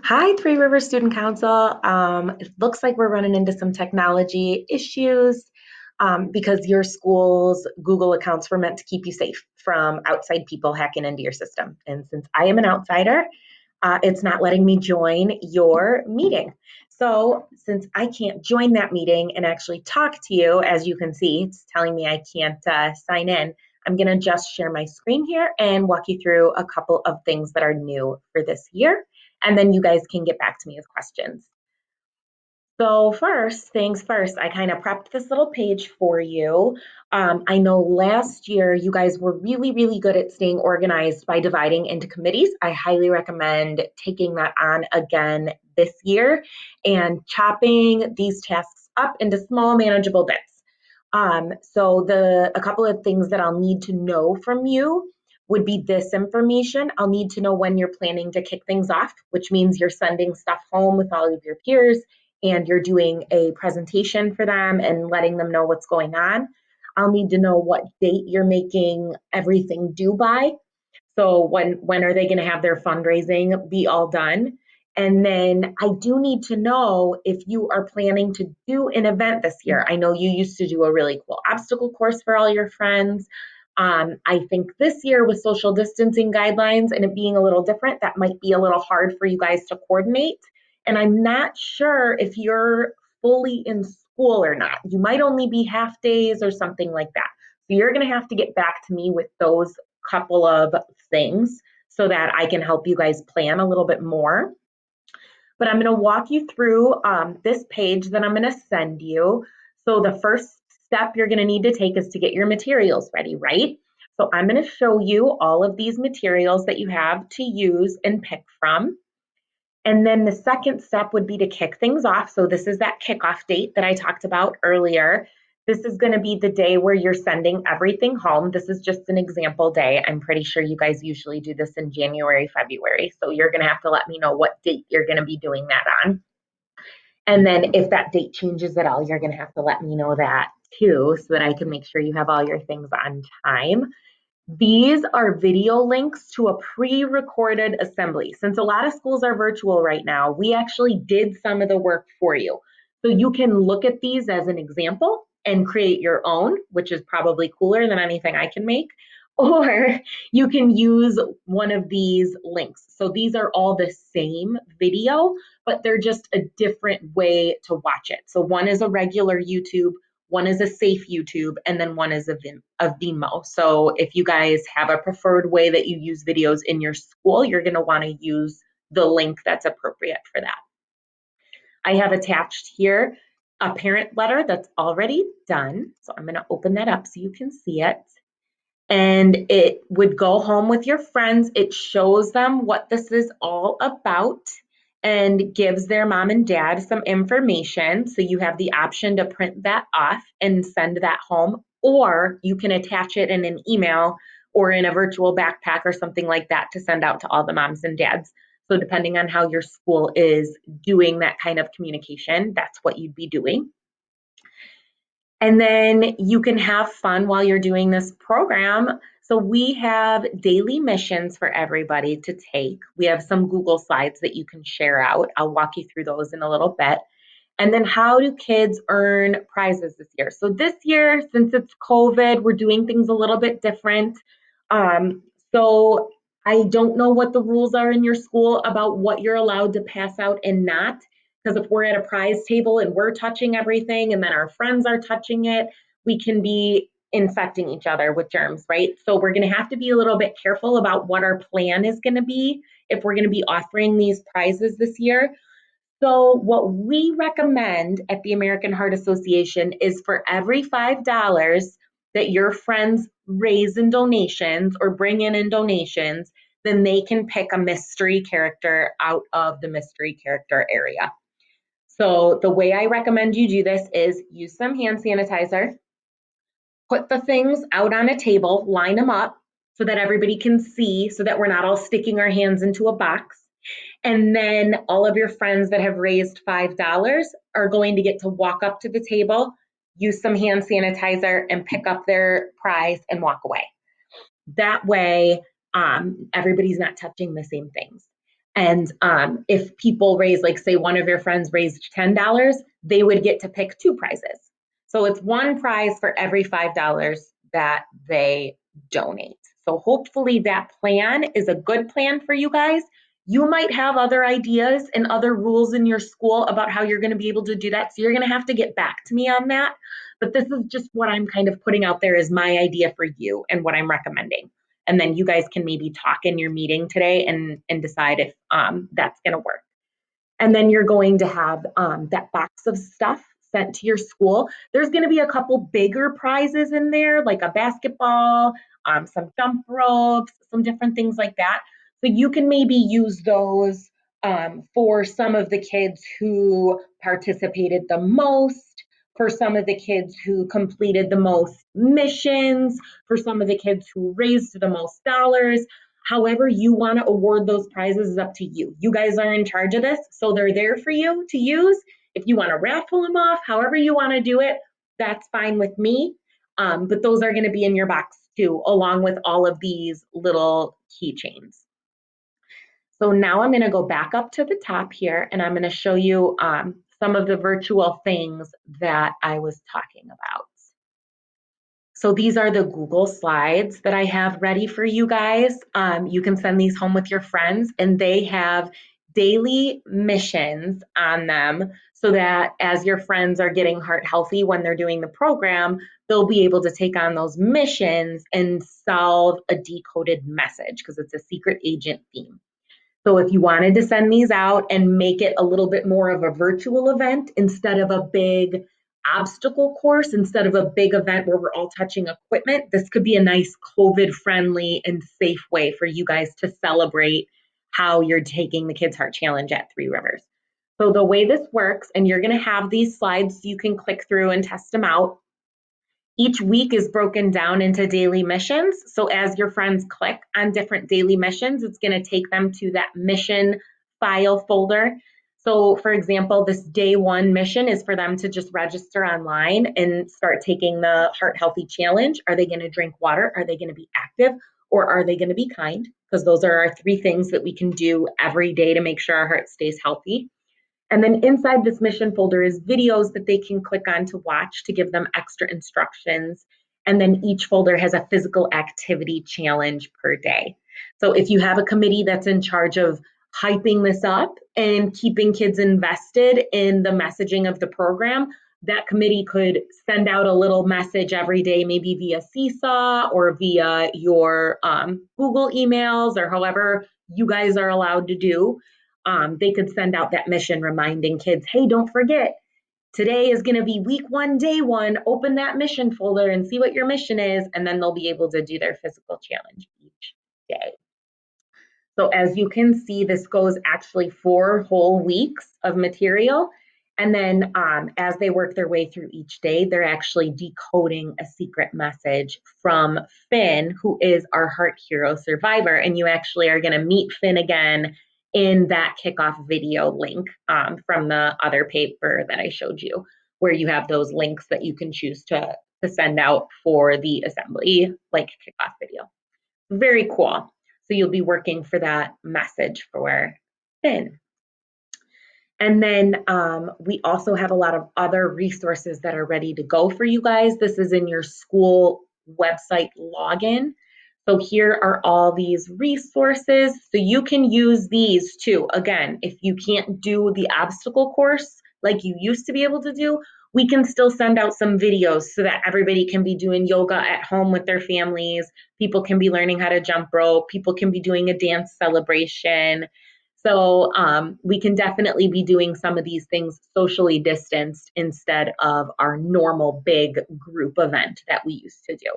Hi, Three Rivers Student Council. It looks like we're running into some technology issues because your school's Google accounts were meant to keep you safe from outside people hacking into your system. And since I am an outsider, it's not letting me join your meeting. So, since I can't join that meeting and actually talk to you, as you can see, it's telling me I can't sign in. I'm going to just share my screen here and walk you through a couple of things that are new for this year. And then you guys can get back to me with questions. So, first things first, I kind of prepped this little page for you. I know last year you guys were really, really good at staying organized by dividing into committees. I highly recommend taking that on again this year and chopping these tasks up into small, manageable bits. So, a couple of things that I'll need to know from you would be this information. I'll need to know when you're planning to kick things off, which means you're sending stuff home with all of your peers and you're doing a presentation for them and letting them know what's going on. I'll need to know what date you're making everything due by. So when are they going to have their fundraising be all done? And then I do need to know if you are planning to do an event this year. I know you used to do a really cool obstacle course for all your friends. I think this year with social distancing guidelines and it being a little different, that might be a little hard for you guys to coordinate. And I'm not sure if you're fully in school or not. You might only be half days or something like that. So you're going to have to get back to me with those couple of things so that I can help you guys plan a little bit more. But I'm going to walk you through this page that I'm going to send you. So the first step you're going to need to take is to get your materials ready, right? So I'm going to show you all of these materials that you have to use and pick from. And then the second step would be to kick things off. So this is that kickoff date that I talked about earlier. This is going to be the day where you're sending everything home. This is just an example day. I'm pretty sure you guys usually do this in January, February. So you're going to have to let me know what date you're going to be doing that on. And then if that date changes at all, you're going to have to let me know that too, so that I can make sure you have all your things on time. These are video links to a pre-recorded assembly. Since a lot of schools are virtual right now, we actually did some of the work for you. So you can look at these as an example and create your own, which is probably cooler than anything I can make. Or you can use one of these links. So these are all the same video, but they're just a different way to watch it. So one is a regular YouTube, one is a safe YouTube, and then one is a Vimeo. So if you guys have a preferred way that you use videos in your school, you're going to want to use the link that's appropriate for that. I have attached here a parent letter that's already done. So I'm going to open that up so you can see it. And it would go home with your friends. It shows them what this is all about and gives their mom and dad some information. So you have the option to print that off and send that home, or you can attach it in an email or in a virtual backpack or something like that to send out to all the moms and dads. So depending on how your school is doing that kind of communication, that's what you'd be doing. And then you can have fun while you're doing this program. So we have daily missions for everybody to take. We have some Google Slides that you can share out. I'll walk you through those in a little bit. And then how do kids earn prizes this year? So this year, since it's COVID, we're doing things a little bit different. So I don't know what the rules are in your school about what you're allowed to pass out and not. Because if we're at a prize table and we're touching everything and then our friends are touching it, we can be infecting each other with germs, right? So we're going to have to be a little bit careful about what our plan is going to be if we're going to be offering these prizes this year. So what we recommend at the American Heart Association is for every $5 that your friends raise in donations or bring in donations, then they can pick a mystery character out of the mystery character area. So the way I recommend you do this is use some hand sanitizer, put the things out on a table, line them up so that everybody can see, so that we're not all sticking our hands into a box. And then all of your friends that have raised $5 are going to get to walk up to the table, use some hand sanitizer, and pick up their prize and walk away. That way, everybody's not touching the same things. And if people raise, like say one of your friends raised $10, they would get to pick 2 prizes. So it's 1 prize for every $5 that they donate. So hopefully that plan is a good plan for you guys. You might have other ideas and other rules in your school about how you're going to be able to do that. So you're going to have to get back to me on that. But this is just what I'm kind of putting out there as my idea for you and what I'm recommending. And then you guys can maybe talk in your meeting today and decide if that's going to work. And then you're going to have that box of stuff sent to your school. There's going to be a couple bigger prizes in there, like a basketball, some jump ropes, some different things like that. So you can maybe use those for some of the kids who participated the most, for some of the kids who completed the most missions, for some of the kids who raised the most dollars. However you want to award those prizes is up to you. You guys are in charge of this, so they're there for you to use. If you want to raffle them off, however you want to do it, that's fine with me. But those are going to be in your box too, along with all of these little keychains. So now I'm going to go back up to the top here, and I'm going to show you some of the virtual things that I was talking about. So these are the Google Slides that I have ready for you guys. You can send these home with your friends, and they have daily missions on them so that as your friends are getting heart healthy when they're doing the program, they'll be able to take on those missions and solve a decoded message because it's a secret agent theme. So if you wanted to send these out and make it a little bit more of a virtual event instead of a big obstacle course, instead of a big event where we're all touching equipment, this could be a nice COVID friendly and safe way for you guys to celebrate how you're taking the Kids Heart Challenge at Three Rivers. So the way this works, and you're going to have these slides so you can click through and test them out. Each week is broken down into daily missions. So as your friends click on different daily missions, it's going to take them to that mission file folder. So for example, this day 1 mission is for them to just register online and start taking the Heart Healthy Challenge. Are they going to drink water? Are they going to be active? Or are they going to be kind? Because those are our 3 things that we can do every day to make sure our heart stays healthy. And then inside this mission folder is videos that they can click on to watch to give them extra instructions. And then each folder has a physical activity challenge per day. So if you have a committee that's in charge of hyping this up and keeping kids invested in the messaging of the program, that committee could send out a little message every day, maybe via Seesaw or via your Google emails or however you guys are allowed to do. They could send out that mission reminding kids, hey, don't forget, today is going to be week 1, day 1. Open that mission folder and see what your mission is, and then they'll be able to do their physical challenge each day. So as you can see, this goes actually 4 whole weeks of material. And then as they work their way through each day, they're actually decoding a secret message from Finn, who is our Heart Hero survivor. And you actually are going to meet Finn again in that kickoff video link from the other paper that I showed you, where you have those links that you can choose to send out for the assembly, like kickoff video. Very cool. So you'll be working for that message for Finn. And then we also have a lot of other resources that are ready to go for you guys. This is in your school website login. So here are all these resources. So you can use these too. Again, if you can't do the obstacle course like you used to be able to do, we can still send out some videos so that everybody can be doing yoga at home with their families. People can be learning how to jump rope. People can be doing a dance celebration. So we can definitely be doing some of these things socially distanced instead of our normal big group event that we used to do.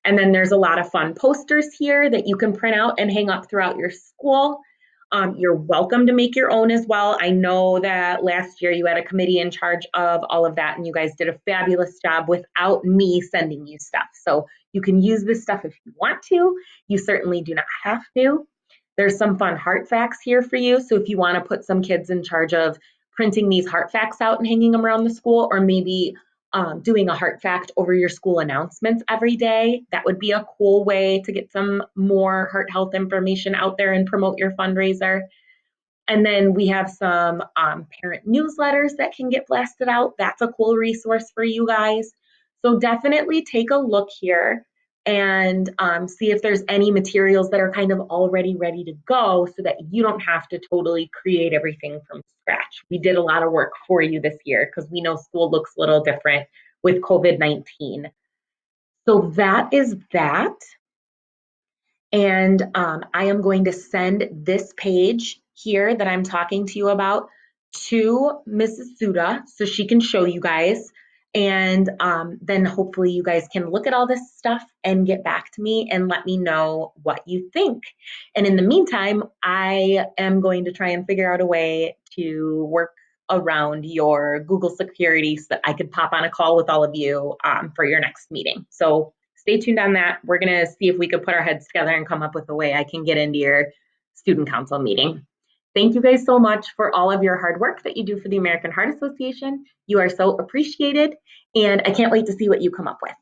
And then there's a lot of fun posters here that you can print out and hang up throughout your school. You're welcome to make your own as well. I know that last year you had a committee in charge of all of that and you guys did a fabulous job without me sending you stuff. So you can use this stuff if you want to. You certainly do not have to. There's some fun heart facts here for you. So if you want to put some kids in charge of printing these heart facts out and hanging them around the school, or maybe doing a heart fact over your school announcements every day. That would be a cool way to get some more heart health information out there and promote your fundraiser. And then we have some parent newsletters that can get blasted out. That's a cool resource for you guys. So definitely take a look here and see if there's any materials that are kind of already ready to go so that you don't have to totally create everything from scratch. We did a lot of work for you this year because we know school looks a little different with COVID-19. So that is that. And I am going to send this page here that I'm talking to you about to Mrs. Suda so she can show you guys. And then hopefully you guys can look at all this stuff and get back to me and let me know what you think. And in the meantime, I am going to try and figure out a way to work around your Google security so that I could pop on a call with all of you for your next meeting. So stay tuned on that. We're going to see if we could put our heads together and come up with a way I can get into your student council meeting. Thank you guys so much for all of your hard work that you do for the American Heart Association. You are so appreciated, and I can't wait to see what you come up with.